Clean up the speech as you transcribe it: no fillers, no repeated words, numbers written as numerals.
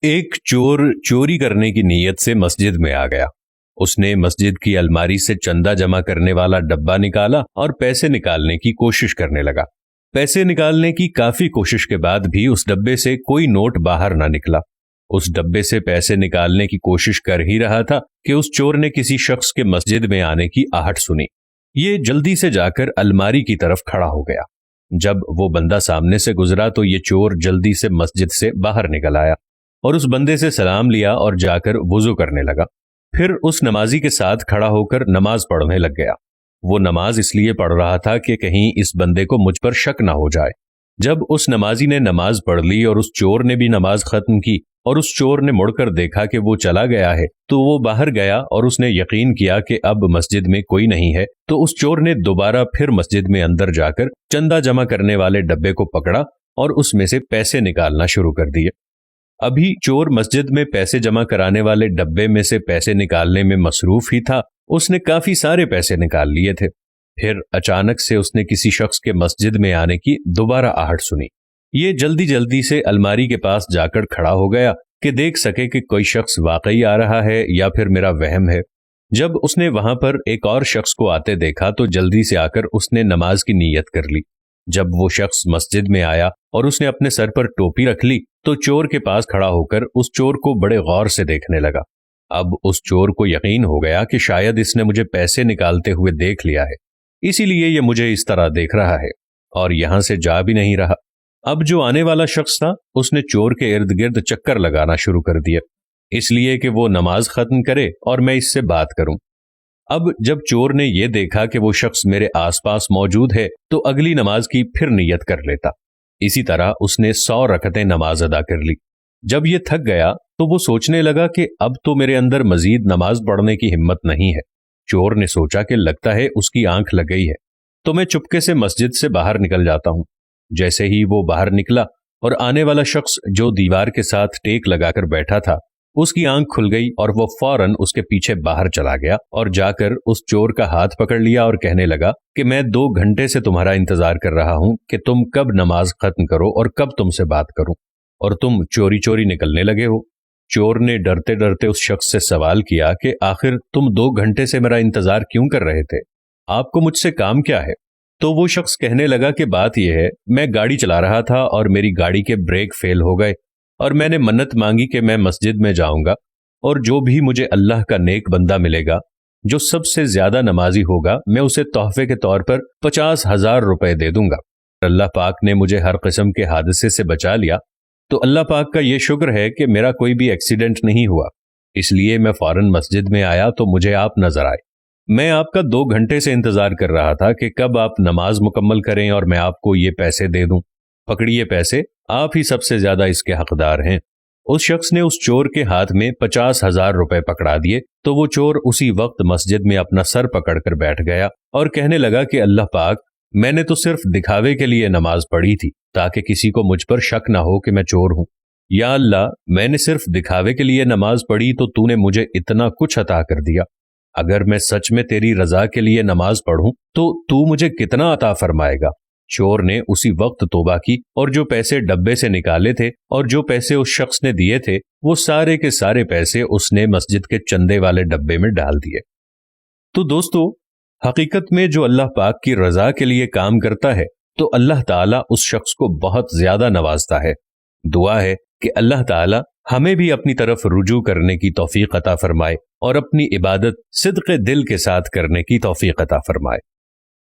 ایک چور چوری کرنے کی نیت سے مسجد میں آ گیا۔ اس نے مسجد کی الماری سے چندہ جمع کرنے والا ڈبہ نکالا اور پیسے نکالنے کی کوشش کرنے لگا۔ پیسے نکالنے کی کافی کوشش کے بعد بھی اس ڈبے سے کوئی نوٹ باہر نہ نکلا۔ اس ڈبے سے پیسے نکالنے کی کوشش کر ہی رہا تھا کہ اس چور نے کسی شخص کے مسجد میں آنے کی آہٹ سنی۔ یہ جلدی سے جا کر الماری کی طرف کھڑا ہو گیا۔ جب وہ بندہ سامنے سے گزرا تو یہ چور جلدی سے مسجد سے باہر نکل آیا اور اس بندے سے سلام لیا اور جا کر وضو کرنے لگا۔ پھر اس نمازی کے ساتھ کھڑا ہو کر نماز پڑھنے لگ گیا۔ وہ نماز اس لیے پڑھ رہا تھا کہ کہیں اس بندے کو مجھ پر شک نہ ہو جائے۔ جب اس نمازی نے نماز پڑھ لی اور اس چور نے بھی نماز ختم کی اور اس چور نے مڑ کر دیکھا کہ وہ چلا گیا ہے تو وہ باہر گیا اور اس نے یقین کیا کہ اب مسجد میں کوئی نہیں ہے، تو اس چور نے دوبارہ پھر مسجد میں اندر جا کر چندہ جمع کرنے والے ڈبے کو پکڑا اور اس میں سے پیسے نکالنا شروع کر دیے۔ ابھی چور مسجد میں پیسے جمع کرانے والے ڈبے میں سے پیسے نکالنے میں مصروف ہی تھا۔ اس نے کافی سارے پیسے نکال لیے تھے۔ پھر اچانک سے اس نے کسی شخص کے مسجد میں آنے کی دوبارہ آہٹ سنی۔ یہ جلدی جلدی سے الماری کے پاس جا کر کھڑا ہو گیا کہ دیکھ سکے کہ کوئی شخص واقعی آ رہا ہے یا پھر میرا وہم ہے۔ جب اس نے وہاں پر ایک اور شخص کو آتے دیکھا تو جلدی سے آ کر اس نے نماز کی نیت کر لی۔ جب وہ شخص مسجد میں آیا اور اس نے اپنے سر پر ٹوپی رکھ لی تو چور کے پاس کھڑا ہو کر اس چور کو بڑے غور سے دیکھنے لگا۔ اب اس چور کو یقین ہو گیا کہ شاید اس نے مجھے پیسے نکالتے ہوئے دیکھ لیا ہے، اسی لیے یہ مجھے اس طرح دیکھ رہا ہے اور یہاں سے جا بھی نہیں رہا۔ اب جو آنے والا شخص تھا اس نے چور کے ارد گرد چکر لگانا شروع کر دیا، اس لیے کہ وہ نماز ختم کرے اور میں اس سے بات کروں۔ اب جب چور نے یہ دیکھا کہ وہ شخص میرے آس پاس موجود ہے تو اگلی نماز کی پھر نیت کر لیتا۔ اسی طرح اس نے 100 رکعتیں نماز ادا کر لی۔ جب یہ تھک گیا تو وہ سوچنے لگا کہ اب تو میرے اندر مزید نماز پڑھنے کی ہمت نہیں ہے۔ چور نے سوچا کہ لگتا ہے اس کی آنکھ لگ گئی ہے، تو میں چپکے سے مسجد سے باہر نکل جاتا ہوں۔ جیسے ہی وہ باہر نکلا اور آنے والا شخص جو دیوار کے ساتھ ٹیک لگا کر بیٹھا تھا اس کی آنکھ کھل گئی اور وہ فوراً اس کے پیچھے باہر چلا گیا اور جا کر اس چور کا ہاتھ پکڑ لیا اور کہنے لگا کہ میں 2 گھنٹے سے تمہارا انتظار کر رہا ہوں کہ تم کب نماز ختم کرو اور کب تم سے بات کروں، اور تم چوری چوری نکلنے لگے ہو۔ چور نے ڈرتے ڈرتے اس شخص سے سوال کیا کہ آخر تم 2 گھنٹے سے میرا انتظار کیوں کر رہے تھے؟ آپ کو مجھ سے کام کیا ہے؟ تو وہ شخص کہنے لگا کہ بات یہ ہے، میں گاڑی چلا رہا تھا اور میری گاڑی کے بریک فیل ہو گئے اور میں نے منت مانگی کہ میں مسجد میں جاؤں گا اور جو بھی مجھے اللہ کا نیک بندہ ملے گا جو سب سے زیادہ نمازی ہوگا میں اسے تحفے کے طور پر 50,000 روپے دے دوں گا۔ اللہ پاک نے مجھے ہر قسم کے حادثے سے بچا لیا، تو اللہ پاک کا یہ شکر ہے کہ میرا کوئی بھی ایکسیڈنٹ نہیں ہوا، اس لیے میں فوراً مسجد میں آیا تو مجھے آپ نظر آئے۔ میں آپ کا 2 گھنٹے سے انتظار کر رہا تھا کہ کب آپ نماز مکمل کریں اور میں آپ کو یہ پیسے دے دوں۔ پکڑیے پیسے، آپ ہی سب سے زیادہ اس کے حقدار ہیں۔ اس شخص نے اس چور کے ہاتھ میں 50,000 روپے پکڑا دیے تو وہ چور اسی وقت مسجد میں اپنا سر پکڑ کر بیٹھ گیا اور کہنے لگا کہ اللہ پاک، میں نے تو صرف دکھاوے کے لیے نماز پڑھی تھی تاکہ کسی کو مجھ پر شک نہ ہو کہ میں چور ہوں۔ یا اللہ، میں نے صرف دکھاوے کے لیے نماز پڑھی تو تو نے مجھے اتنا کچھ عطا کر دیا۔ اگر میں سچ میں تیری رضا کے لیے نماز پڑھوں تو مجھے کتنا عطا فرمائے گا؟ چور نے اسی وقت توبہ کی اور جو پیسے ڈبے سے نکالے تھے اور جو پیسے اس شخص نے دیے تھے وہ سارے کے سارے پیسے اس نے مسجد کے چندے والے ڈبے میں ڈال دیے۔ تو دوستو، حقیقت میں جو اللہ پاک کی رضا کے لیے کام کرتا ہے تو اللہ تعالیٰ اس شخص کو بہت زیادہ نوازتا ہے۔ دعا ہے کہ اللہ تعالیٰ ہمیں بھی اپنی طرف رجوع کرنے کی توفیق عطا فرمائے اور اپنی عبادت صدق دل کے ساتھ کرنے کی توفیق عطا فرمائے۔